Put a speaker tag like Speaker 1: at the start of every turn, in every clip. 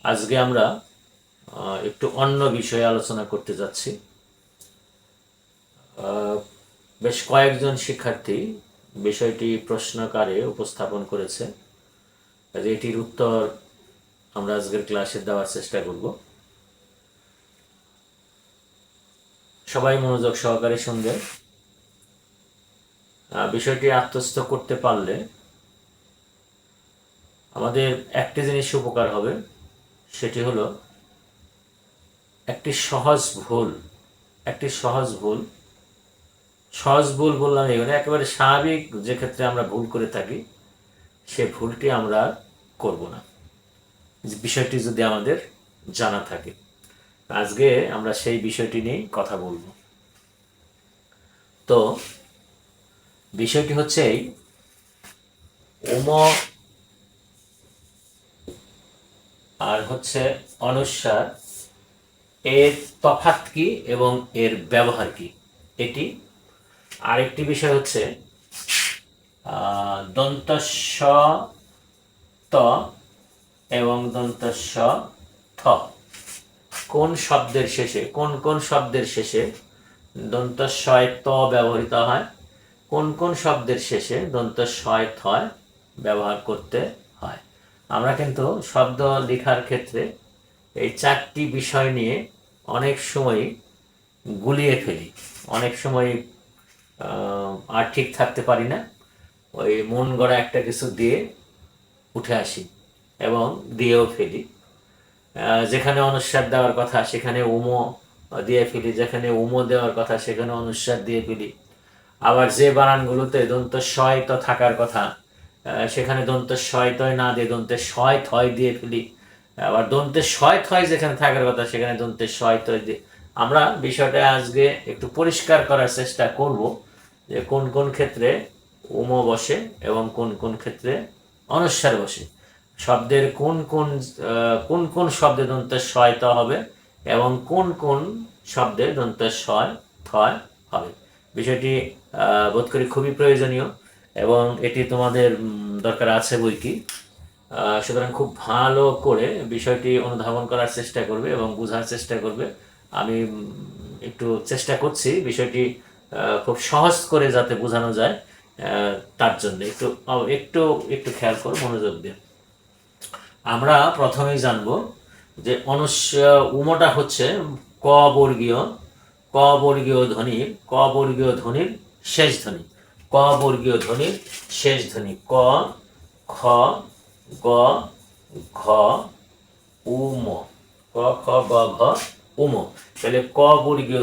Speaker 1: আজকে আমরা একটু অন্য বিষয়ে আলোচনা করতে যাচ্ছি। বেশ কয়েকজন শিক্ষার্থী বিষয়টি প্রশ্নাকারে উপস্থাপন করেছে, এটির উত্তর আমরা আজকের ক্লাসে দেওয়ার চেষ্টা করব। সবাই মনোযোগ সহকারে শুনবে। বিষয়টি আত্মস্থ করতে পারলে আমাদের একটি জিনিস উপকার হবে, সেটি হলো একটি সহজ ভুল বললাম এখানে একেবারে স্বাভাবিক যে ক্ষেত্রে আমরা ভুল করে থাকি সে ভুলটি আমরা করব না, বিষয়টি যদি আমাদের জানা থাকে। আজকে আমরা সেই বিষয়টি নিয়ে কথা বলবো। তো বিষয়টি হচ্ছে এই, ওম আর হচ্ছে অনুস্বার এর তফাৎ কি এবং এর ব্যবহার কি, এটি। আরেকটি বিষয় হচ্ছে দন্তস্ব ত এবং দন্তস্ব থ কোন শব্দের শেষে কোন শব্দের শেষে দন্তস্বয় ত ব্যবহৃত হয়, কোন শব্দের শেষে দন্তস্বয় থ ব্যবহার করতে হয়। আমরা কিন্তু শব্দ লেখার ক্ষেত্রে এই চারটি বিষয় নিয়ে অনেক সময় গুলিয়ে ফেলি, অনেক সময় আর ঠিক থাকতে পারি না, ওই মন গড়া একটা কিছু দিয়ে উঠে আসি এবং দিয়েও ফেলি। যেখানে অনুস্বার দেওয়ার কথা সেখানে উমো দিয়ে ফেলি, যেখানে উমো দেওয়ার কথা সেখানে অনুস্বার দিয়ে ফেলি। আবার যে বানানগুলোতে দন্ত শয় তো থাকার কথা সেখানে দন্ত শয় তয় না দিয়ে দন্তের শয় থয় দিয়ে ফেলি। আবার দন্তের শয় থয় যেখানে থাকার কথা সেখানে দন্তের শয় তয় দিয়ে। আমরা বিষয়টা আজকে একটু পরিষ্কার করার চেষ্টা করব যে কোন ক্ষেত্রে উমো বসে এবং কোন ক্ষেত্রে অনুস্বার বসে, শব্দের কোন শব্দে দন্তের শয় ত হবে এবং কোন শব্দে দন্তের শয় থয় হবে। বিষয়টি বোধ করি খুবই প্রয়োজনীয় এবং এটি তোমাদের দরকার আছে বই কি। সুতরাং খুব ভালো করে বিষয়টি অনুধাবন করার চেষ্টা করবে এবং বোঝার চেষ্টা করবে। আমি একটু চেষ্টা করছি বিষয়টি খুব সহজ করে যাতে বোঝানো যায়, তার জন্য একটু একটু একটু খেয়াল করো, মনোযোগ দিয়ে। আমরা প্রথমেই জানব যে উমটা হচ্ছে ক বর্গীয় ধ্বনির শেষ ধ্বনি, ক বর্গীয় ধ্বনির শেষ ধ্বনি। ক, খ, গ, ঘ, উম। ক, খ, গ, ঘ, উম। তাহলে ক বর্গীয়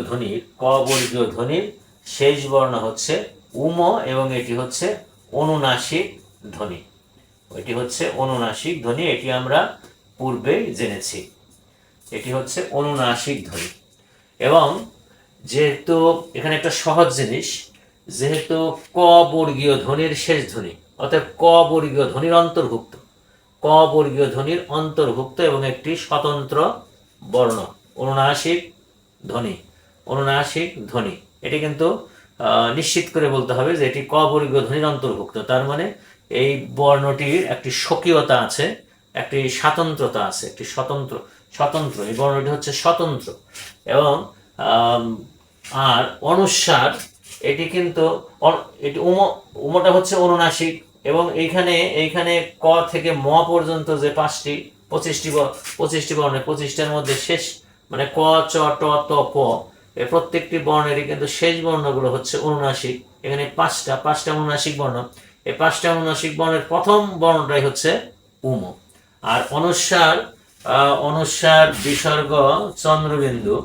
Speaker 1: ধ্বনির শেষ বর্ণ হচ্ছে উম এবং এটি হচ্ছে অনুনাসিক ধ্বনি। এটি হচ্ছে অনুনাসিক ধ্বনি, এটি আমরা পূর্বে জেনেছি। এটি হচ্ছে অনুনাসিক ধ্বনি। এবং যেহেতু এখানে একটা সহজ জিনিস, যেহেতু ক বর্গীয় ধ্বনির শেষ ধ্বনি, অর্থাৎ ক বর্গীয় ধ্বনির অন্তর্ভুক্ত এবং একটি স্বতন্ত্র বর্ণ, অনুনাসিক ধ্বনি। এটি কিন্তু নিশ্চিত করে বলতে হবে যে এটি ক বর্গীয় ধ্বনির অন্তর্ভুক্ত। তার মানে এই বর্ণটির একটি স্বকীয়তা আছে, একটি স্বাতন্ত্রতা আছে, একটি স্বতন্ত্র এই বর্ণটি হচ্ছে স্বতন্ত্র। এবং আর অনুস্বার এটি কিন্তু এটি উমটা হচ্ছে অনুনাসিক এবং এইখানে ক থেকে ম পর্যন্ত যে 25টি বর্ণের 25টার মধ্যে শেষ মানে ক, চ, ট, ত, প এই প্রত্যেকটি বর্ণেরই কিন্তু শেষ বর্ণগুলো হচ্ছে অনুনাসিক। এখানে পাঁচটা অনুনাসিক বর্ণ, এই 5টা অনুনাসিক বর্ণের প্রথম বর্ণটাই হচ্ছে উম। আর অনুস্বার বিসর্গ চন্দ্রবিন্দু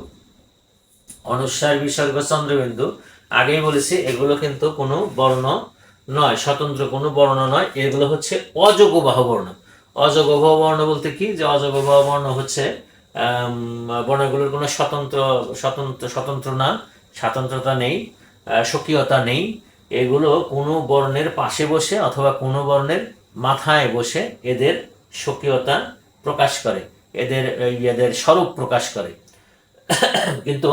Speaker 1: আগেই বলেছি এগুলো কিন্তু কোনো বর্ণ নয়, স্বতন্ত্র কোনো বর্ণ নয়, এগুলো হচ্ছে অযোগবাহ বর্ণ। অযোগবাহ বর্ণ বলতে কি, যে অযোগবাহ বর্ণ হচ্ছে বর্ণগুলোর কোনো স্বতন্ত্র না, স্বাতন্ত্রতা নেই, স্বকীয়তা নেই। এগুলো কোনো বর্ণের পাশে বসে অথবা কোনো বর্ণের মাথায় বসে এদের স্বকীয়তা প্রকাশ করে, এদের স্বরূপ প্রকাশ করে, কিন্তু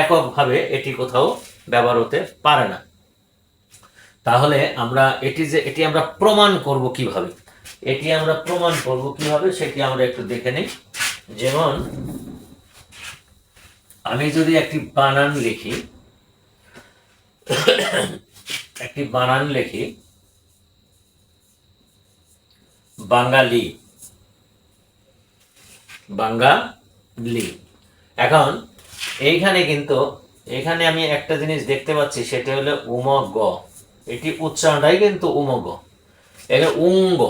Speaker 1: এককভাবে এটি কোথাও ব্যবহার হতে পারে না। তাহলে আমরা এটি আমরা প্রমাণ করব কিভাবে, সেটি আমরা একটু দেখে নিই। যেমন আমি যদি একটি বানান লিখি, বাঙালি, এখন এইখানে কিন্তু এখানে আমি একটা জিনিস দেখতে পাচ্ছি, সেটা হলো উমগ, এটি উচ্চারণটাই কিন্তু উমগ, এটা উঙ্গ।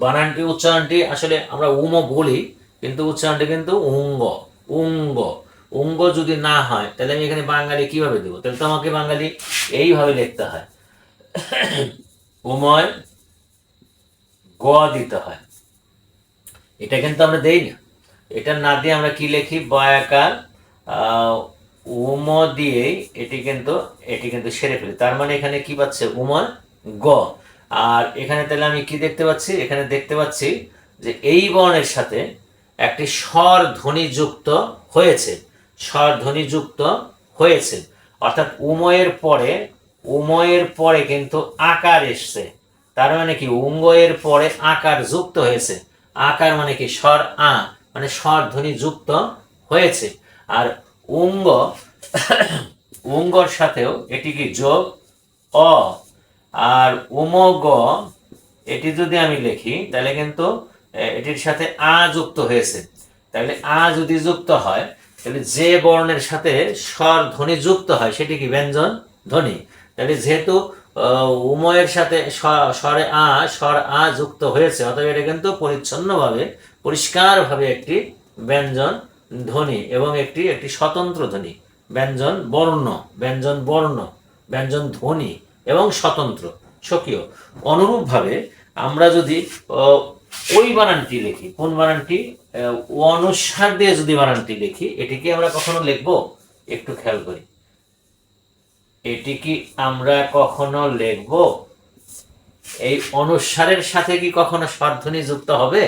Speaker 1: বানানটি উচ্চারণটি আসলে আমরা উম বলি, কিন্তু উচ্চারণটি কিন্তু উঙ্গ, উঙ্গ। উঙ্গ যদি না হয় তাহলে আমি এখানে বাঙালি কিভাবে দেবো? তাহলে তো আমাকে বাঙালি এইভাবে লিখতে হয়, উময় গ দিতে হয়। এটা কিন্তু আমরা দেই না, এটা না দিয়ে আমরা কি লিখি? বয়াকার উম দিয়ে এটি কিন্তু সেরে ফেলি। তার মানে এখানে কি পাচ্ছে? উময় গ। আর এখানে তাহলে আমি কি দেখতে পাচ্ছি? এখানে দেখতে পাচ্ছি যে এই বর্ণের সাথে একটি স্বর ধ্বনি যুক্ত হয়েছে, অর্থাৎ উময়ের পরে কিন্তু আকার এসছে। তার মানে কি? উঙ্গয়ের পরে আকার যুক্ত হয়েছে। আকার মানে কি? স্বর আ, মানে স্বর ধ্বনি যুক্ত হয়েছে। আর উঙ্গর সাথেও এটি কি? যোগ অ। আর উমগ এটি যদি আমি লিখি তাহলে কিন্তু এটির সাথে আ যুক্ত হয়েছে। তাহলে আ যদি যুক্ত হয় তাহলে যে বর্ণের সাথে স্বর ধ্বনি যুক্ত হয় সেটি কি? ব্যঞ্জন ধ্বনি। তাহলে যেহেতু উময়ের সাথে স্বর আ যুক্ত হয়েছে, অতএব এটা কিন্তু পরিষ্কারভাবে একটি ব্যঞ্জন ধ্বনি এবং একটি স্বতন্ত্র ধ্বনি, ব্যঞ্জন বর্ণ, ব্যঞ্জন ধ্বনি এবং স্বতন্ত্র, স্বকীয়। অনুরূপভাবে আমরা যদি ওই বানানটি লিখি, কোন বানানটি? অনুস্বার দিয়ে যদি বানানটি লিখি, এটিকে আমরা কখনো লিখবো? একটু খেয়াল করি, এটি কি আমরা কখনো লিখবো? এই অনুস্বারের সাথে কি কখনো স্বরধ্বনি যুক্ত হবে?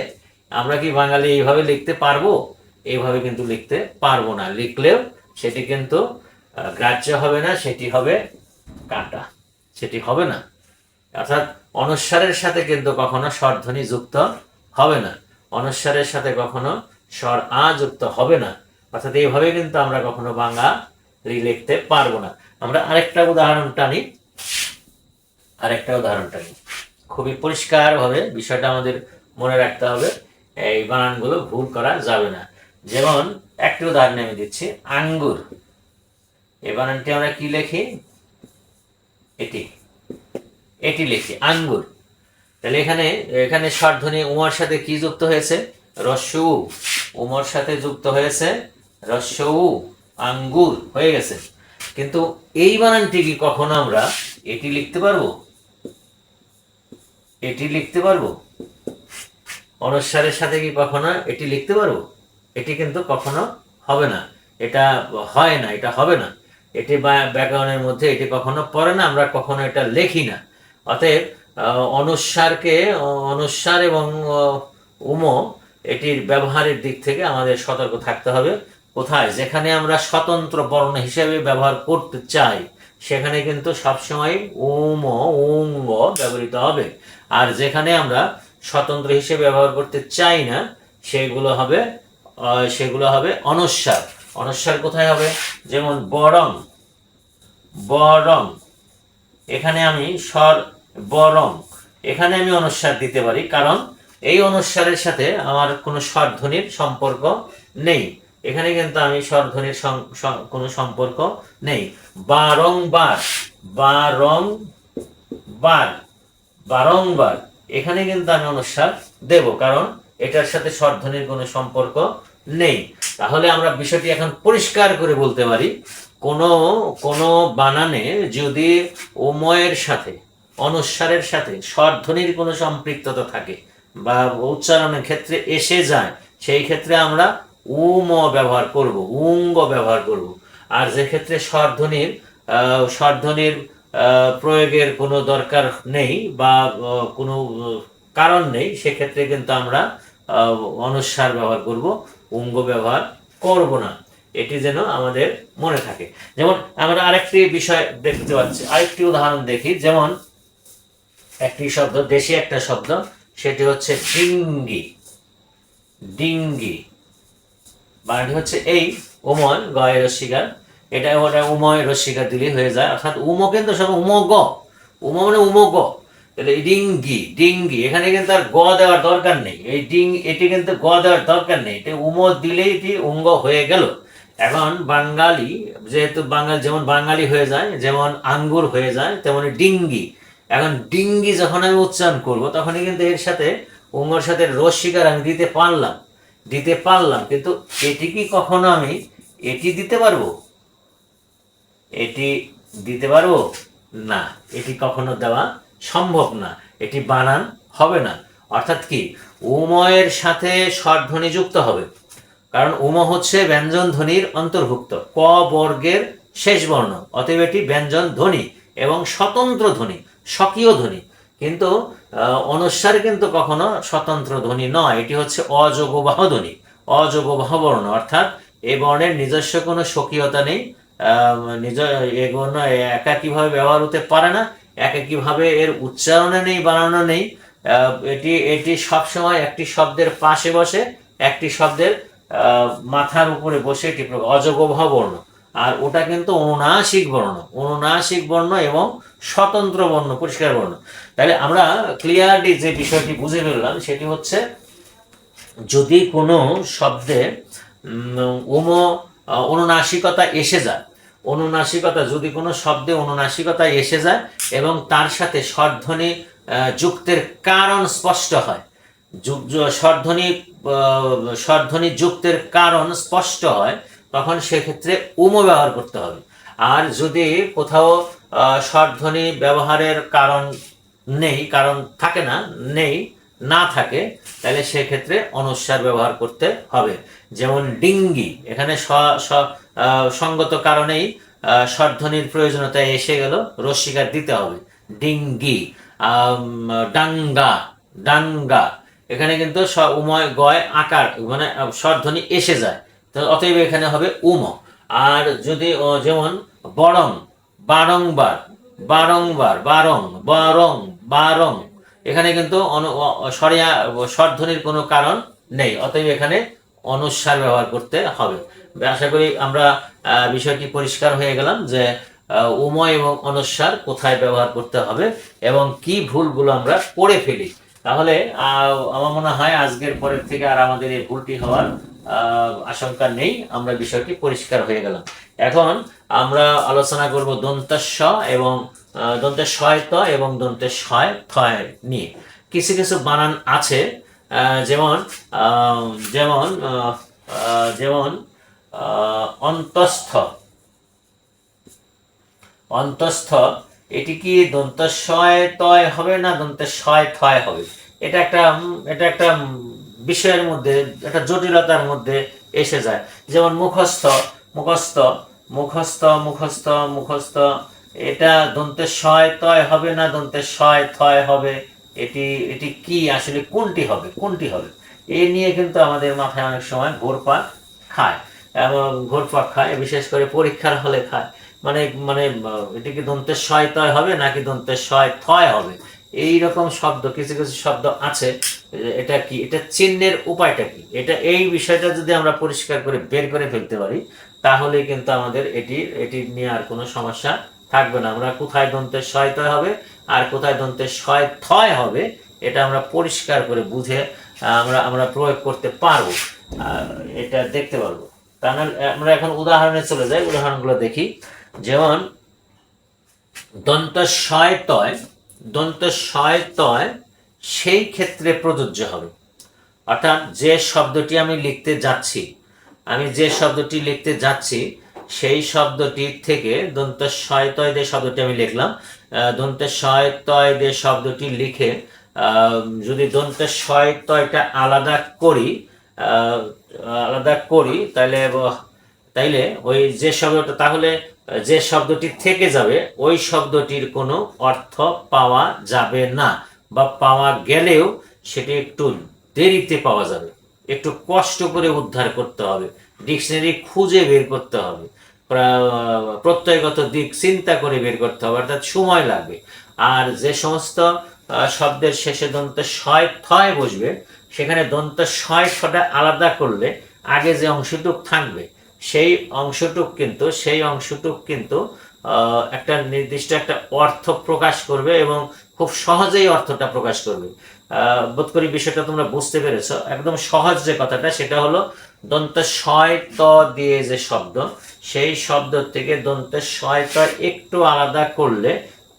Speaker 1: আমরা কি বাঙালি এইভাবে লিখতে পারবো? এইভাবে কিন্তু লিখতে পারবো না। লিখলেও সেটি কিন্তু গ্রাহ্য হবে না, সেটি হবে কাটা, সেটি হবে না। অর্থাৎ অনুস্বারের সাথে কিন্তু কখনো স্বরধ্বনি যুক্ত হবে না, অনুস্বারের সাথে কখনো স্বর আ যুক্ত হবে না। অর্থাৎ এইভাবে কিন্তু আমরা কখনো বাঙালি লিখতে পারবো না। আমরা আরেকটা উদাহরণ টানি, খুবই পরিষ্কারভাবে বিষয়টা আমাদের মনে রাখতে হবে, এই বানানগুলো ভুল করা যাবে না। যেমন একটি উদাহরণ আমি দিচ্ছি, আঙ্গুর। এই বানানটি আমরা কি লিখি? এটি লিখি আঙ্গুর। তাহলে এখানে স্বরধ্বনি উমার সাথে কি যুক্ত হয়েছে? রস্য উ। উমর সাথে যুক্ত হয়েছে রস্য উ, আঙ্গুর হয়ে গেছে। কিন্তু এই বানানটি কি কখনো আমরা এটি লিখতে পারবো? অনুস্বারের সাথে কি কখনো এটি লিখতে পারবো? এটি কিন্তু কখনো হবে না, এটা হয় না, এটা হবে না। এটি ব্যাকরণের মধ্যে এটি কখনো পড়ে না, আমরা কখনো এটা লিখি না। অতএব অনুস্বার এবং উম এটির ব্যবহারের দিক থেকে আমাদের সতর্ক থাকতে হবে। কোথায়? যেখানে আমরা স্বতন্ত্র বর্ণ হিসেবে ব্যবহার করতে চাই, সেখানে কিন্তু সবসময় উম উঙ্গ ব্যবহৃত হবে। আর যেখানে আমরা স্বতন্ত্র হিসেবে ব্যবহার করতে চাই না, সেগুলো হবে অনুস্বার। অনুস্বার কোথায় হবে? যেমন বরং, এখানে আমি বরং, এখানে আমি অনুস্বার দিতে পারি, কারণ এই অনুস্বারের সাথে আমার কোনো স্বরধ্বনির সম্পর্ক নেই। এখানে কিন্তু আমি স্বরধ্বনির কোনো সম্পর্ক নেই। বারংবার, এখানে কিন্তু আমি অনুস্বার দেব, কারণ এটার সাথে স্বরধ্বনির কোনো সম্পর্ক নেই। তাহলে আমরা বিষয়টি এখন পরিষ্কার করে বলতে পারি, কোনো বানানে যদি উময়ের সাথে অনুস্বারের সাথে স্বরধ্বনির কোনো সম্পৃক্ততা থাকে বা উচ্চারণের ক্ষেত্রে এসে যায়, সেই ক্ষেত্রে আমরা উম ব্যবহার করব, উঙ্গ ব্যবহার করব। আর যে ক্ষেত্রে স্বরধ্বনির প্রয়োগের কোনো দরকার নেই বা কোনো কারণ নেই, সেক্ষেত্রে কিন্তু আমরা অনুস্বার ব্যবহার করব, উঙ্গ ব্যবহার করব না। এটি যেন আমাদের মনে থাকে। যেমন আমরা আরেকটি বিষয় দেখতে পাচ্ছি, আরেকটি উদাহরণ দেখি। যেমন একটি শব্দ, দেশি একটা শব্দ, সেটি হচ্ছে ডিঙ্গি। ডিঙ্গি, বানানটি হচ্ছে এই উময় গয় রস্বীকার, এটা ওটা উময় রস্বীকার দিলেই হয়ে যায়, অর্থাৎ উম কিন্তু সব উমগ, উম মানে উমগ, তাহলে ডিঙ্গি ডিঙ্গি, এখানে কিন্তু আর গ দেওয়ার দরকার নেই, এই এটি কিন্তু গ দেওয়ার দরকার নেই, এটি উম দিলেই এটি উঙ্গ হয়ে গেল। এখন বাঙালি, যেহেতু বাঙালি যেমন বাঙালি হয়ে যায়, যেমন আঙ্গুর হয়ে যায়, তেমনি ডিঙ্গি। এখন ডিঙ্গি যখন আমি উচ্চারণ করব তখনই কিন্তু এর সাথে উঙ্গর সাথে রস্বীকার আমি দিতে পারলাম, কিন্তু এটি কি কখনো আমি এটি দিতে পারবো? এটি দিতে পারবো না, এটি কখনো দেওয়া সম্ভব না, এটি বানান হবে না। অর্থাৎ কি, উময়ের সাথে স্বরধ্বনি যুক্ত হবে, কারণ উম হচ্ছে ব্যঞ্জন ধ্বনির অন্তর্ভুক্ত, ক বর্গের শেষ বর্ণ, অতএব এটি ব্যঞ্জন ধ্বনি এবং স্বতন্ত্র ধ্বনি, স্বকীয় ধ্বনি। কিন্তু অনুস্বার কিন্তু কখনো স্বতন্ত্র ধ্বনি নয়, এটি হচ্ছে অযোগবাহ ধ্বনি, অযোগবাহ বর্ণ, অর্থাৎ এই বর্ণের নিজস্ব কোনো স্বকীয়তা নেই, নিজ এ বর্ণ একাকীভাবে ব্যবহার হতে পারে না, একাকীভাবে এর উচ্চারণে নেই, বানানো নেই, এটি এটি সবসময় একটি শব্দের পাশে বসে, একটি শব্দের মাথার উপরে বসে, এটি অযোগবাহ বর্ণ। আর ওটা কিন্তু অনুনাসিক বর্ণ এবং স্বতন্ত্র বর্ণ, পরিষ্কার বর্ণ। তাহলে আমরা ক্লিয়ারলি যে বিষয়টি বুঝে ফেললাম সেটি হচ্ছে, যদি কোনো শব্দে অনুনাসিকতা এসে যায়, যদি কোনো শব্দে অনুনাসিকতা এসে যায় এবং তার সাথে স্বরধ্বনি যুক্তের কারণ স্পষ্ট হয়, স্বরধ্বনি যুক্তের কারণ স্পষ্ট হয়, তখন সেক্ষেত্রে উম ব্যবহার করতে হবে। আর যদি কোথাও স্বরধ্বনি ব্যবহারের কারণ নেই, কারণ থাকে না থাকে, তাহলে সেক্ষেত্রে অনুস্বার ব্যবহার করতে হবে। যেমন ডিঙ্গি, এখানে সঙ্গত কারণেই স্বরধ্বনির প্রয়োজনীয়তা এসে গেল, রস্বীকার দিতে হবে, ডিঙ্গি। ডাঙ্গা, ডাঙ্গা, এখানে কিন্তু উময় গয় আকার মানে স্বরধ্বনি এসে যায়, অতএব এখানে হবে উম। আর যদি যেমন বরং, বারংবার, বারংবার, বারং, বরং, বারং, এখানে কিন্তু স্বরধ্বনির কোনো কারণ নেই, অতএব এখানে অনুস্বার ব্যবহার করতে হবে। আশা করি আমরা বিষয়টি পরিষ্কার হয়ে গেলাম যে উময় এবং অনুস্বার কোথায় ব্যবহার করতে হবে এবং কি ভুলগুলো আমরা করে ফেলি। তাহলে আমার মনে হয় আজকের পরের থেকে আর আমাদের এই ভুলটি হওয়ার আশঙ্কা নেই, আমরা বিষয়টি পরিষ্কার হয়ে গেলাম। এখন আমরা আলোচনা করব দন্তেশ এবং দন্তের শয়ত এবং দন্তের শয় থয় নিয়ে। কিছু কিছু বানান আছে, যেমন যেমন যেমন অন্তস্থ, অন্তস্থ, এটি কি দন্তস্বয় তয় হবে না দন্তস্বয় থয় হবে? এটা একটা বিষয়ের মধ্যে, একটা জটিলতার মধ্যে এসে যায়। যেমন মুখস্থ, মুখস্থ, মুখস্থ, মুখস্থ, মুখস্থ, এটা দন্তেস্বয় তয় হবে না দন্তেস্বয় থয় হবে? এটি এটি কি আসলে কোনটি হবে, কোনটি হবে? এ নিয়ে কিন্তু আমাদের মাথায় অনেক সময় ঘোরপাক খায়, এবং ঘোরপাক খায়, বিশেষ করে পরীক্ষার হলে খায়। মানে মানে এটা কি দন্তের শয় তয় হবে নাকি দন্তের শয় থয় হবে? এইরকম শব্দ, কিছু কিছু শব্দ আছে, এটা কি, এটা চিহ্নের উপায়টা কি, এটা এই বিষয়টা যদি আমরা পরিষ্কার করে বের করে ফেলতে পারি, তাহলে কিন্তু আমাদের এটি নিয়ে আর কোনো সমস্যা থাকবে না। আমরা কোথায় দন্তের শয় তয় হবে আর কোথায় দন্তের শয় থয় হবে, এটা আমরা পরিষ্কার করে বুঝে আমরা প্রয়োগ করতে পারবো, এটা দেখতে পারবো। তাহলে আমরা এখন উদাহরণে চলে যাই, উদাহরণগুলো দেখি। যেমন দন্তস্বয় তয়, দন্তস্বয় তয় সেই ক্ষেত্রে প্রযোজ্য হবে, অর্থাৎ যে শব্দটি আমি লিখতে যাচ্ছি, সেই শব্দটি থেকে দন্তস্বয় তয় দিয়ে শব্দটি আমি লিখলাম, দন্তস্বয় তয় দিয়ে শব্দটি লিখে যদি দন্তস্বয় তয়টা আলাদা করি, তাইলে ওই যে শব্দটা, তাহলে যে শব্দটি থেকে যাবে ওই শব্দটির কোনো অর্থ পাওয়া যাবে না, বা পাওয়া গেলেও সেটি একটু দেরিতে পাওয়া যাবে, একটু কষ্ট করে উদ্ধার করতে হবে, ডিকশনারি খুঁজে বের করতে হবে, প্রত্যয়গত দিক চিন্তা করে বের করতে হবে, অর্থাৎ সময় লাগবে। আর যে সমস্ত শব্দের শেষে দন্তে শয় থয় বসবে, সেখানে দন্ত শয় ঠটা আলাদা করলে আগে যে অংশটুক থাকবে সেই অংশটুক কিন্তু একটা নির্দিষ্ট একটা অর্থ প্রকাশ করবে এবং খুব সহজেই অর্থটা প্রকাশ করবে। বোধ করি বিষয়টা তোমরা বুঝতে পেরেছো। একদম সহজ যে কথাটা সেটা হলো দন্ত শয় ত দিয়ে যে শব্দ, সেই শব্দ থেকে দন্ত শয় ত একটু আলাদা করলে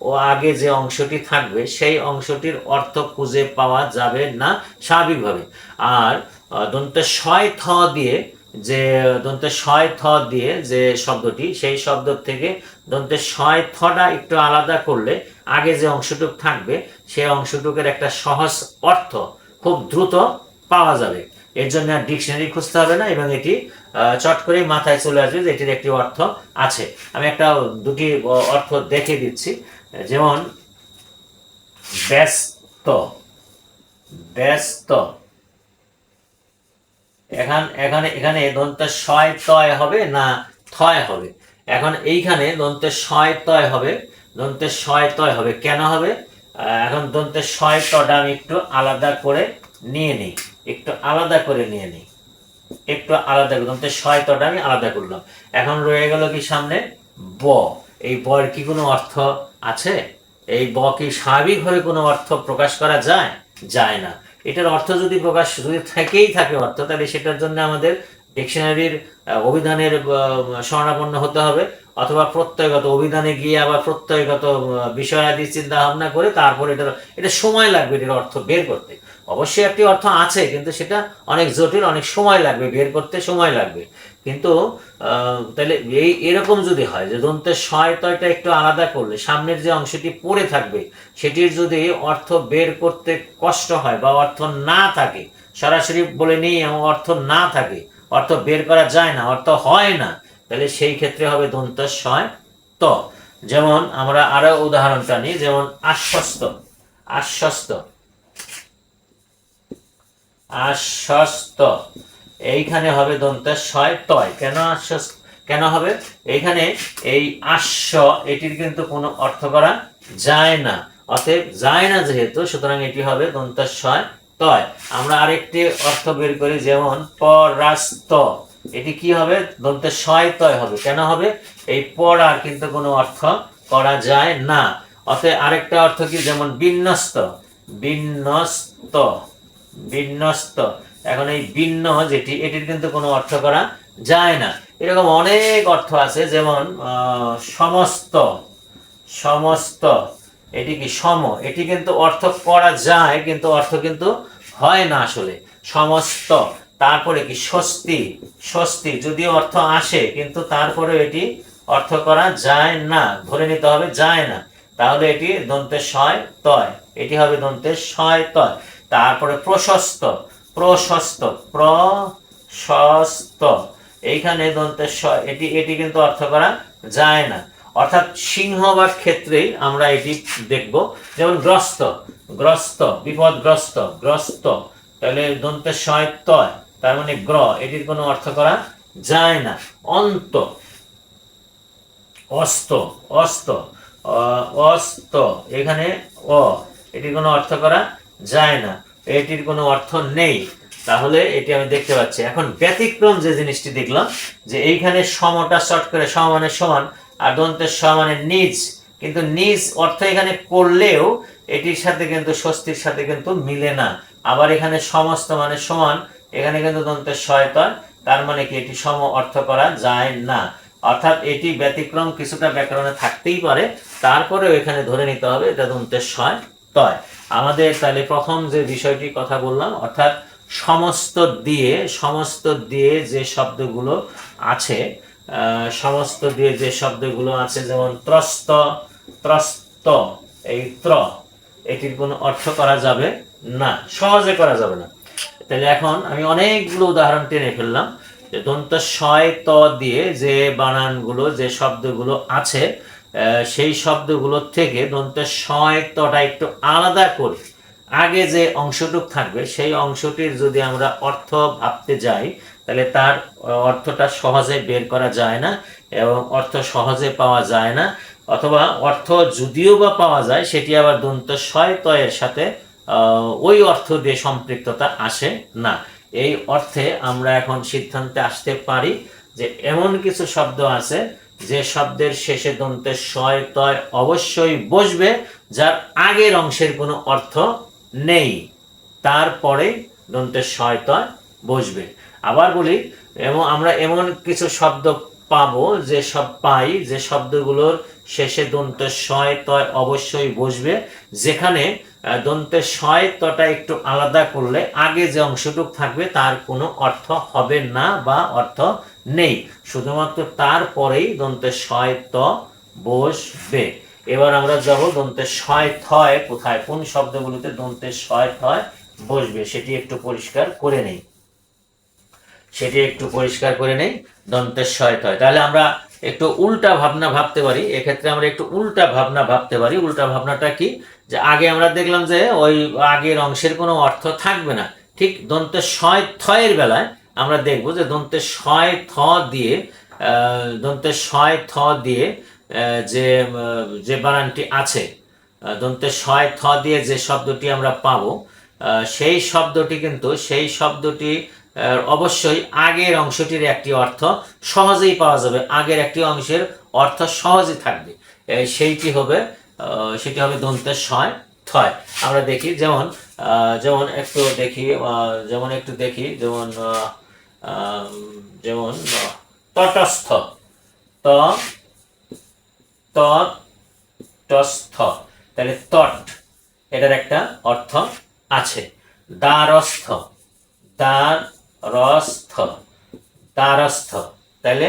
Speaker 1: ও আগে যে অংশটি থাকবে সেই অংশটির অর্থ খুঁজে পাওয়া যাবে না স্বাভাবিকভাবে। আর দন্ত শয় থ দিয়ে যে শব্দটি, সেই শব্দ থেকে দন্তের শয় থটা একটু আলাদা করলে আগে যে অংশটুক থাকবে সেই অংশটুকের একটা সহজ অর্থ খুব দ্রুত পাওয়া যাবে। এর জন্য আর ডিকশনারি খুঁজতে হবে না এবং এটি চট করেই মাথায় চলে আসবে যে এটির একটি অর্থ আছে। আমি দুটি অর্থ দেখে দিচ্ছি। যেমন ব্যস্ত, এখানে দন্তের শয় তয় হবে না থয় হবে? এখন এইখানে দন্তের শয় তয় হবে। কেন হবে? এখন দন্তের শয় তটা আমি একটু আলাদা করে নিয়ে নিই, দন্তের শয় তটা আমি আলাদা করলাম। এখন রয়ে গেল কি সামনে ব। এই বর কি কোনো অর্থ আছে? এই ব কি স্বাভাবিকভাবে কোনো অর্থ প্রকাশ করা যায় না। এটার অর্থ যদি থেকেই থাকে অর্থ, তাহলে সেটার জন্য আমাদের ডিকশনারির অভিধানের শরণাপন্ন হতে হবে, অথবা প্রত্যয়গত অভিধানে গিয়ে আবার প্রত্যয়গত বিষয়াদি চিন্তা ভাবনা করে তারপর এটা সময় লাগবে এটার অর্থ বের করতে। অবশ্যই একটি অর্থ আছে, কিন্তু সেটা অনেক জটিল, অনেক সময় লাগবে, বের করতে সময় লাগবে। কিন্তু তাহলে এরকম যদি হয় যে দন্তের শয় তয়টা একটু আলাদা করলে সামনের যে অংশটি পড়ে থাকবে সেটির যদি অর্থ বের করতে কষ্ট হয় বা অর্থ না থাকে, সরাসরি বলে নেই অর্থ না থাকে, অর্থ বের করা যায় না, অর্থ হয় না, তাহলে সেই ক্ষেত্রে হবে দন্ত শয় ত। যেমন আমরা আরো উদাহরণটা নিই, যেমন আশ্বস্ত, এইখানে হবে দন্ত শয় তয়। কেন হবে? এইখানে এই আশ্ব এটির কিন্তু কোনো অর্থ করা যায় না, অতএব যায় না যেহেতু, সুতরাং এটি হবে দন্ত শয় তয়। আমরা আরেকটি অর্থ বের করি, যেমন পরাস্ত, এটি কি হবে? দন্ত শয় তয় হবে। কেন হবে? এই পড়ার কিন্তু কোনো অর্থ করা যায় না, অতএব আরেকটা অর্থ কি, যেমন বিন্যস্ত। এখন এই ভিন্ন যেটি, এটির কিন্তু কোনো অর্থ করা যায় না। এরকম অনেক অর্থ আছে, যেমন সমস্ত, এটি কি সম, এটি কিন্তু অর্থ করা যায় কিন্তু অর্থ কিন্তু হয় না আসলে। সমস্ত। তারপরে কি স্বস্তি, যদিও অর্থ আসে কিন্তু তারপরে এটি অর্থ করা যায় না, ধরে নিতে হবে যায় না, তাহলে এটি দন্তের শয় তয়, এটি হবে দন্তের শয় তয়। তারপরে প্রশস্ত, এইখানে দন্তের শয়, এটি কিন্তু অর্থ করা যায় না। অর্থাৎ সিংহভাগ ক্ষেত্রেই আমরা এটি দেখব। যেমন গ্রস্ত, বিপদগ্রস্ত, তাহলে দন্তের শয় তয়, তার মানে গ্র, এটির কোনো অর্থ করা যায় না। অন্ত, অস্ত, এখানে এটির কোনো অর্থ করা যায় না, এটির কোনো অর্থ নেই, তাহলে এটি আমি দেখতে পাচ্ছি। এখন ব্যতিক্রম যে জিনিসটি দেখলাম, যে এইখানে সমটা শর্ট করে সম মানে সমান, আর দন্তের স মানে নিজ, কিন্তু নিজ অর্থ এখানে করলেও এটির সাথে কিন্তু স্বস্তির সাথে কিন্তু মিলে না। আবার এখানে সমস্ত মানে সমান, এখানে কিন্তু দন্তের শয় তয়, তার মানে কি এটি সম অর্থ করা যায় না। অর্থাৎ এটি ব্যতিক্রম কিছুটা ব্যাকরণে থাকতেই পারে, তারপরেও এখানে ধরে নিতে হবে এটা দন্তের শয় তয়। আমাদের তাহলে প্রথম যে বিষয়টি কথা বললাম, অর্থাৎ সমস্ত দিয়ে যে শব্দগুলো আছে, যেমন ত্রস্ত, এই এটির কোনো অর্থ করা যাবে না, সহজে করা যাবে না। তাহলে এখন আমি অনেকগুলো উদাহরণ টেনে ফেললাম যে দন্ত শয় ত দিয়ে যে বানানগুলো, যে শব্দগুলো আছে, সেই শব্দগুলো থেকে দন্ত শয় তটা একটু আলাদা করে আগে যে অংশটুক থাকবে সেই অংশটির যদি আমরা অর্থ ভাবতে যাই, তাহলে তার অর্থটা সহজে বের করা যায় না এবং অর্থ সহজে পাওয়া যায় না, অথবা অর্থ যদিও বা পাওয়া যায় সেটি আবার দন্ত শয় তয়ের সাথে ওই অর্থ দিয়ে সম্পৃক্ততা আসে না। এই অর্থে আমরা এখন সিদ্ধান্তে আসতে পারি যে এমন কিছু শব্দ আছে যে শব্দের শেষে দন্তের শয় তয় অবশ্যই বসবে, যার আগের অংশের কোনো অর্থ নেই, তারপরে দন্তের শয় তয় বসবে। আবার বলি, এবং আমরা এমন কিছু শব্দ পাবো, যে শব্দগুলোর শেষে দন্তের শয় তয় অবশ্যই বসবে, যেখানে দন্তের শয় তটা একটু আলাদা করলে আগে যে অংশটুক থাকবে তার কোনো অর্থ হবে না বা অর্থ নেই, শুধুমাত্র তারপরেই দন্তের শয় ত বসবে। এবার আমরা যাব দন্তের শয় থয় কোথায়, কোন শব্দগুলোতে দন্তের শয় থয় বসবে সেটি একটু পরিষ্কার করে নেই। দন্তের শয় থয়। তাহলে আমরা একটু উল্টা ভাবনা ভাবতে পারি। এক্ষেত্রে আমরা একটু উল্টা ভাবনা ভাবতে পারি। উল্টা ভাবনাটা কি, যে আগে আমরা দেখলাম যে ওই আগের অংশের কোনো অর্থ থাকবে না, ঠিক দন্তের শয় থয়ের বেলায় আমরা দেখব যে দন্তের শয় থ দিয়ে যে যে বানানটি আছে, দন্তের শয় থ দিয়ে যে শব্দটি আমরা পাবো, সেই শব্দটি অবশ্যই আগের অংশটির একটি অর্থ সহজেই পাওয়া যাবে, আগের একটি অংশের অর্থ সহজেই থাকবে, সেটি হবে দন্তের শয় থয়। আমরা দেখি, যেমন একটু দেখি, যেমন তটস্থ, ত তটস্থ, তাহলে তট এটার একটা অর্থ আছে। দ্বারস্থ, দ্বারস্থ, তাহলে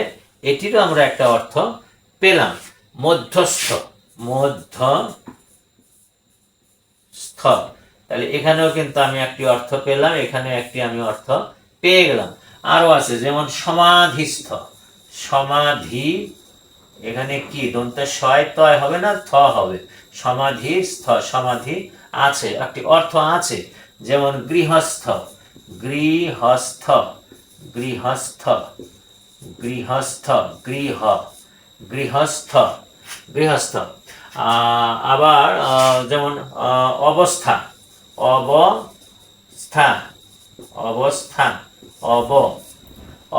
Speaker 1: এটিরও আমরা একটা অর্থ পেলাম। মধ্যস্থ, তাহলে এখানেও কিন্তু আমি একটি অর্থ পেলাম, এখানে একটি আমি অর্থ পেয়ে গেলাম। আরো আছে, যেমন সমাধিস্থ, সমাধি, এখানে কি দন্তের শয় তয় হবে না, থ হবে, সমাধিস্থ, সমাধি আছে, একটি অর্থ আছে। যেমন গৃহস্থ, গৃহস্থ, গৃহস্থ। আবার যেমন অবস্থা,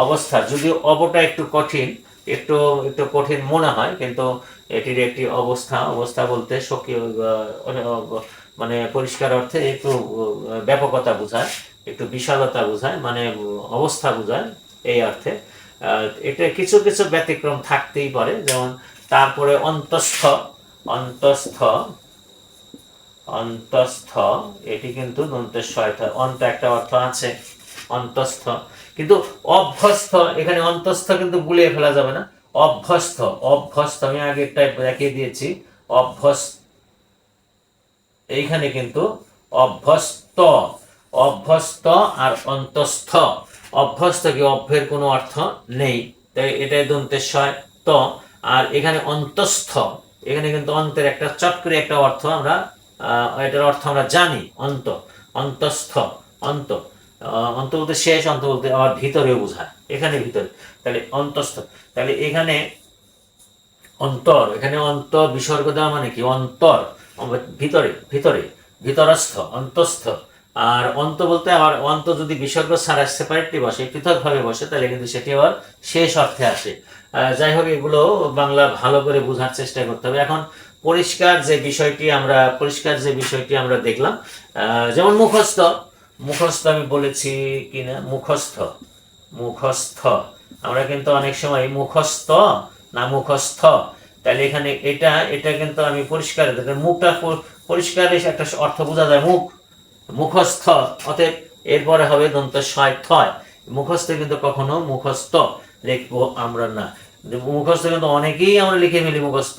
Speaker 1: অবস্থা, যদিও অবটা একটু কঠিন, একটু কঠিন মনে হয়, কিন্তু এটির একটি অবস্থা বলতে মানে পরিষ্কার অর্থে একটু ব্যাপকতা বোঝায়, একটু বিশালতা বোঝায়, মানে অবস্থা বোঝায় এই অর্থে। এটা কিছু কিছু ব্যতিক্রম থাকতেই পারে, যেমন তারপরে অন্তস্থ, এটি কিন্তু দন্তের শয় থয়, অন্ত একটা অর্থ আছে, অন্তস্থ। কিন্তু অভ্যস্ত, এখানে অন্তস্থ কিন্তু গুলিয়ে ফেলা যাবে না, অভ্যস্ত, আমি আগে একটা দেখিয়ে দিয়েছি, অভ্যস্ত, এইখানে কিন্তু অভ্যস্ত আর অন্তস্থ। অভ্যস্ত কি, অভ্যের কোনো অর্থ নেই, তাই এটাই দন্তের শয় ত। আর এখানে অন্তস্থ, এখানে কিন্তু অন্তের একটা চট করে একটা অর্থ আমরা এটার অর্থ আমরা জানি, অন্তস্থ, অন্ত বলতে শেষ, অন্ত বলতে আবার ভিতরেও বোঝায়, এখানে ভিতরে, তাহলে অন্তস্থ। তাহলে এখানে অন্ত বিসর্গ দেওয়া মানে কি, অন্তর, ভিতরস্থ, অন্তস্থ। আর অন্ত বলতে আবার অন্ত যদি বিসর্গ ছাড়া সেপারেটলি বসে, পৃথক ভাবে বসে, তাহলে কিন্তু সেটি আবার শেষ অর্থে আসে। যাই হোক, এগুলো বাংলা ভালো করে বোঝার চেষ্টা করতে হবে। এখন পরিষ্কার যে বিষয়টি আমরা দেখলাম, যেমন মুখস্থ আমি বলেছি কিনা, মুখস্থ, আমরা কিন্তু অনেক সময় মুখস্থ না মুখস্থ, তাহলে এখানে এটা কিন্তু আমি পরিষ্কার, মুখটা পরিষ্কার একটা অর্থ বোঝা যায়, মুখস্থ, অতএব এরপরে হবে দন্তের শয় থয়। মুখস্থ কিন্তু কখনো মুখস্থ লিখবো আমরা না। মুখস্থ কিন্তু অনেকেই আমরা লিখে ফেলি মুখস্থ,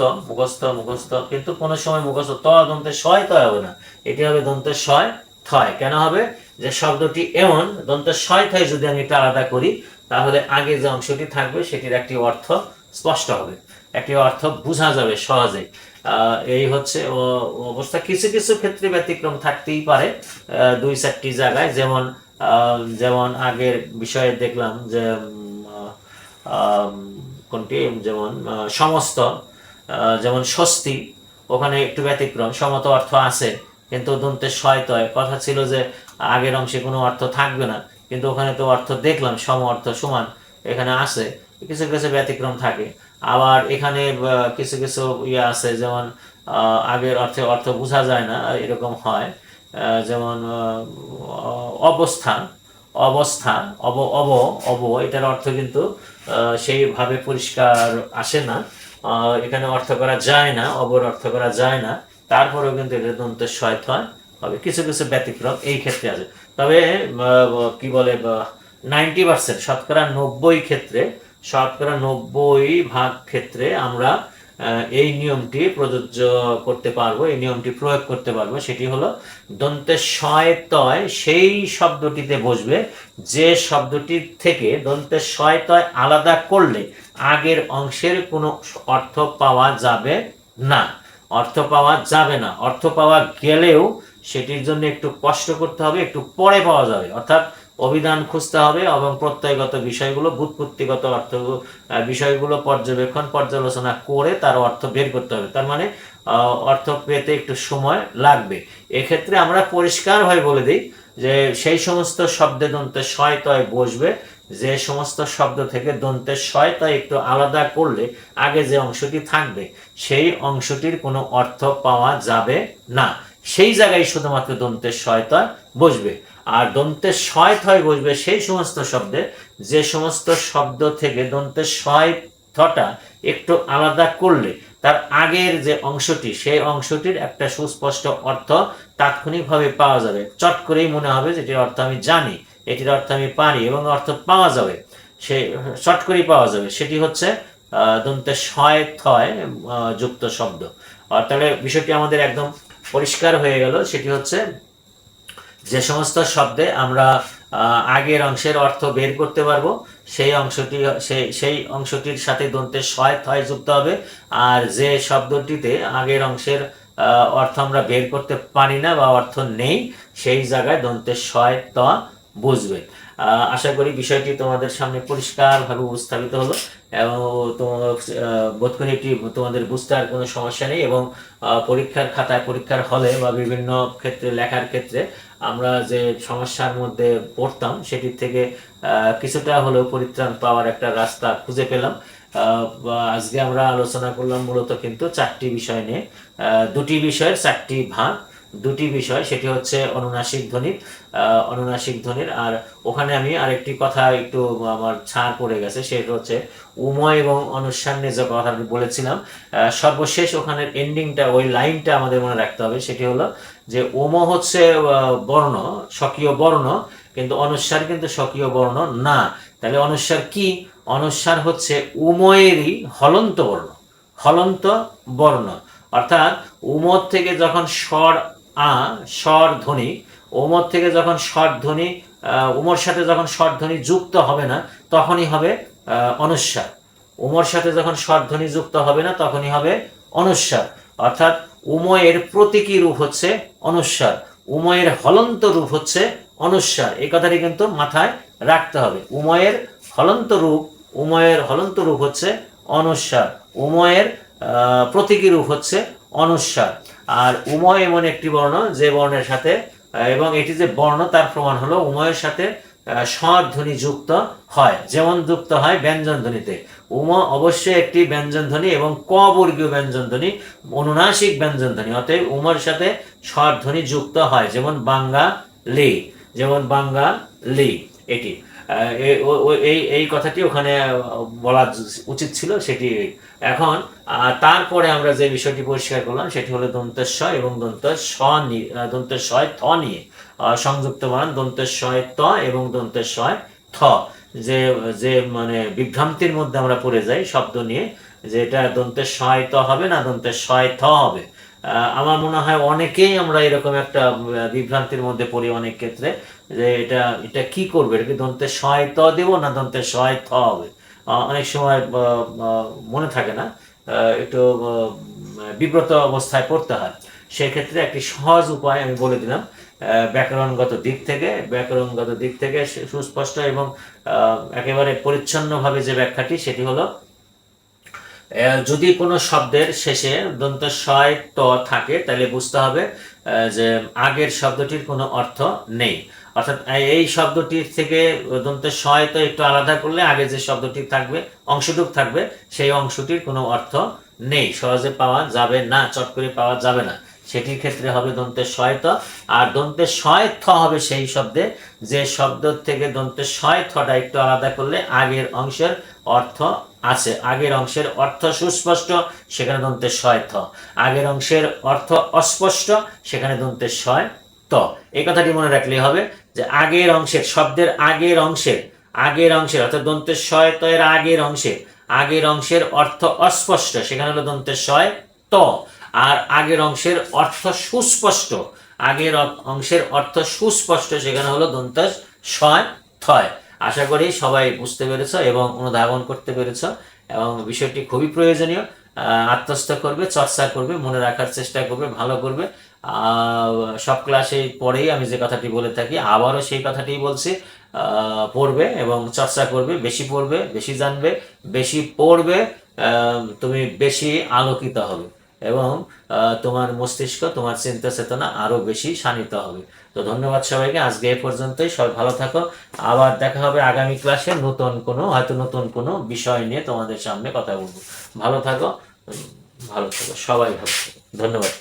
Speaker 1: কিন্তু কোন সময় মুখস্থ ত দন্তের শয় থয় হবে না, এটি হবে দন্তের শয় থয়। কেন হবে, যে শব্দটি এমন, দন্তের শয় থয় যদি আমি এটা আলাদা করি, তাহলে আগে যে অংশটি থাকবে সেটির একটি অর্থ স্পষ্ট হবে, একটি অর্থ বোঝা যাবে সহজে। এই হচ্ছে অবস্থা। কিছু কিছু ক্ষেত্রে ব্যতিক্রম থাকতেই পারে, দুই চারটি জায়গায়, যেমন আগের বিষয়ে দেখলাম যে কোনটি, যেমন সমস্ত, যেমন স্বস্তি, ওখানে একটু ব্যতিক্রম, সমত অর্থ আছে কিন্তু দন্তের শয় তয় কথা ছিল যে আগের অংশে কোনো অর্থ থাকবে না, কিন্তু ওখানে তো অর্থ দেখলাম সম অর্থ সমান এখানে আছে, কিছু কিছু ব্যতিক্রম থাকে। আবার এখানে কিছু কিছু ইয়ে আছে, যেমন আগের অর্থে অর্থ বোঝা যায় না, এরকম হয়। যেমন অবস্থা, অবস্থা, অব অব অব এটার অর্থ কিন্তু সেইভাবে পরিষ্কার আসে না, এখানে অর্থ করা যায় না, অবর অর্থ করা যায় না, তারপরেও কিন্তু এটা দন্তের শয় থয় হবে। কিছু কিছু ব্যতিক্রম এই ক্ষেত্রে আছে। তবে কি বলে 90%, শতকরা 90 ক্ষেত্রে, শতকরা 90 ভাগ ক্ষেত্রে আমরা এই নিয়মটি প্রযোজ্য করতে পারবো, এই নিয়মটি প্রয়োগ করতে পারবো। সেটি হলো দন্তের শয় তয় সেই শব্দটিতে বসবে যে শব্দটির থেকে দন্তের শয় তয় আলাদা করলে আগের অংশের কোনো অর্থ পাওয়া যাবে না, অর্থ পাওয়া যাবে না। অর্থ পাওয়া গেলেও সেটির জন্য একটু কষ্ট করতে হবে, একটু পরে পাওয়া যাবে। অর্থাৎ অভিধান খুঁজতে হবে এবং প্রত্যয়গত বিষয়গুলো, ব্যুৎপত্তিগত অর্থ বিষয়গুলো পর্যালোচনা করে তার অর্থ বের করতে হবে। তার মানে অর্থ পেতে একটু সময় লাগবে। এক্ষেত্রে আমরা পরিষ্কারভাবে বলে দিই যে সেই সমস্ত শব্দে দন্তের শয় তয় বসবে যে সমস্ত শব্দ থেকে দন্তের শয় তয় একটু আলাদা করলে আগে যে অংশটি থাকবে সেই অংশটির কোনো অর্থ পাওয়া যাবে না, সেই জায়গায় শুধুমাত্র দন্তের শয় তয় বসবে। আর দন্তের শয় থয় বসবে সেই সমস্ত শব্দে যে সমস্ত শব্দ থেকে দন্তের শয় থটা একটু আলাদা করলে তার আগের যে অংশটি সেই অংশটির একটা সুস্পষ্ট অর্থ তাৎক্ষণিকভাবে পাওয়া যাবে, চট করেই মনে হবে যে এটির অর্থ আমি জানি, এটির অর্থ আমি পারি এবং অর্থ পাওয়া যাবে, সে চট করেই পাওয়া যাবে। সেটি হচ্ছে দন্তের শয় থয় যুক্ত শব্দ। তাহলে বিষয়টি আমাদের একদম পরিষ্কার হয়ে গেল। সেটি হচ্ছে যে সমস্ত শব্দে আমরা আগের অংশের অর্থ বের করতে পারবো সেই অংশটি সেই অংশটির সাথে দন্তের শয় থয় যুক্ত হবে, আর যে শব্দটিতে আগের অংশের অর্থ আমরা বের করতে পারি না বা অর্থ নেই সেই জায়গায় দন্তের শয় ত বুঝবে। আশা করি বিষয়টি তোমাদের সামনে পরিষ্কারভাবে উপস্থাপিত হলো এবং বোধ করি এটি তোমাদের বুঝতে আর কোনো সমস্যা নেই। এবং পরীক্ষার খাতায়, পরীক্ষার হলে বা বিভিন্ন ক্ষেত্রে লেখার ক্ষেত্রে আমরা যে সমস্যার মধ্যে পড়তাম সেটির থেকে কিছুটা হলেও পরিত্রাণ পাওয়ার একটা রাস্তা খুঁজে পেলাম। আজকে আমরা আলোচনা করলাম মূলত কিন্তু 4টি বিষয় নিয়ে, 2টি বিষয়ের 4টি ভাগ, 2টি বিষয়, সেটি হচ্ছে অনুনাসিক ধ্বনির, অনুনাসিক ধ্বনির। আর ওখানে আমি আরেকটি কথা একটু আমার ছাড় পড়ে গেছে, সেটা হচ্ছে উময় এবং অনুস্বার নিয়ে যে কথা বলেছিলাম, সর্বশেষ ওখানের এন্ডিংটা, ওই লাইনটা আমাদের মনে রাখতে হবে। সেটি হলো যে ওম হচ্ছে বর্ণ, স্বকীয় বর্ণ, কিন্তু অনুস্বার কিন্তু স্বকীয় বর্ণ না। তাহলে অনুস্বার কি? অনুস্বার হচ্ছে উময়েরই হলন্ত বর্ণ, হলন্ত বর্ণ। অর্থাৎ উমর থেকে যখন স্বর আ, স্বর ধ্বনি, ওমর থেকে যখন স্বর ধ্বনি, উমর সাথে যখন স্বর ধ্বনি যুক্ত হবে না তখনই হবে অনুস্বার। উমর সাথে যখন স্বর ধ্বনি যুক্ত হবে না তখনই হবে অনুস্বার। অর্থাৎ উময়ের প্রতীকী রূপ হচ্ছে অনুস্বার, উময়ের হলন্ত রূপ হচ্ছে অনুস্বার। এই কথাটি কিন্তু মাথায় রাখতে হবে। উময়ের হলন্ত রূপ, উময়ের হলন্ত রূপ হচ্ছে অনুস্বার, উময়ের প্রতীকী রূপ হচ্ছে অনুস্বার। আর উময় এমন একটি বর্ণ যে বর্ণের সাথে, এবং এটি যে বর্ণ তার প্রমাণ হলো উময়ের সাথে স্বর ধ্বনি যুক্ত হয়, যেমন যুক্ত হয় ব্যঞ্জন ধ্বনিতে। উম অবশ্যই একটি ব্যঞ্জন ধ্বনি এবং ক বর্গীয় ব্যঞ্জন ধ্বনি, অনুনাসিক ব্যঞ্জন ধ্বনি। অতএব উমর সাথে স্বর ধ্বনি যুক্ত হয়, যেমন বাঙ্গা লি, যেমন বাঙ্গা লি। এটি এই কথাটি ওখানে বলা উচিত ছিল, সেটি। এখন তারপরে আমরা যে বিষয়টি পরিষ্কার করলাম সেটি হলো দন্তের শ এবং দন্তের শয় থ নিয়ে, সংযুক্ত বানান দন্তের শয় ত এবং দন্তের শয় থ, যে যে মানে বিভ্রান্তির মধ্যে আমরা পড়ে যাই শব্দ নিয়ে, যে এটা দন্তের শয় ত হবে না দন্তের শয় থ হবে। আমার মনে হয় অনেকেই আমরা এরকম একটা বিভ্রান্তির মধ্যে পড়ি অনেক ক্ষেত্রে, যে এটা এটা কি করবে, এটা কি দন্তের শয় ত দেব না দন্তের শয় থ হবে, অনেক সময় মনে থাকে না, একটু বিব্রত অবস্থায় পড়তে হয়। সেক্ষেত্রে একটি সহজ উপায় আমি বলে দিলাম, ব্যাকরণগত দিক থেকে সুস্পষ্ট এবং একেবারে পরিচ্ছন্নভাবে যে ব্যাখ্যাটি, সেটি হলো যদি কোনো শব্দের শেষে দন্ত শয় ত থাকে তাহলে বুঝতে হবে যে আগের শব্দটির কোনো অর্থ নেই। অর্থাৎ এই শব্দটির থেকে দন্ত শয় তো একটু আলাদা করলে আগে যে শব্দটি থাকবে, অংশটুক থাকবে, সেই অংশটির কোনো অর্থ নেই, সহজে পাওয়া যাবে না, চট করে পাওয়া যাবে না। সেটির ক্ষেত্রে হবে দন্তের শয় ত। আর দন্তের শয় থ হবে সেই শব্দে যে শব্দ থেকে দন্তের শয় থটা একটু আলাদা করলে আগের অংশের অর্থ আছে, আগের অংশের অর্থ সুস্পষ্ট, সেখানে দন্তের শয় থ। আগের অংশের অর্থ অস্পষ্ট, সেখানে দন্তের শয় ত। এই কথাটি মনে রাখলেই হবে যে আগের অংশের, শব্দের আগের অংশের অর্থাৎ দন্তের শয় ত এর আগের অংশের অর্থ অস্পষ্ট, সেখানে হলো দন্তের শয় ত। আর আগের অংশের অর্থ সুস্পষ্ট, সেখানে হলো দন্তের শয় থয়। আশা করি সবাই বুঝতে পেরেছ এবং অনুধাবন করতে পেরেছ, এবং বিষয়টি খুবই প্রয়োজনীয়। আত্মস্থ করবে, চর্চা করবে, মনে রাখার চেষ্টা করবে, ভালো করবে। সব ক্লাসে পরেই আমি যে কথাটি বলে থাকি, আবারও সেই কথাটি বলছি, পড়বে এবং চর্চা করবে, বেশি পড়বে, বেশি জানবে, বেশি পড়বে, তুমি বেশি আলোকিত হবে এবং তোমার মস্তিষ্ক, তোমার চিন্তা চেতনা আরো বেশি শানিত হবে। তো ধন্যবাদ সবাইকে, আজকে এ পর্যন্তই। সবাই ভালো থাকো, আবার দেখা হবে আগামী ক্লাসে নতুন কোনো বিষয় নিয়ে তোমাদের সামনে কথা বলবো। ভালো থাকো, সবাই ভালো থাকো। ধন্যবাদ।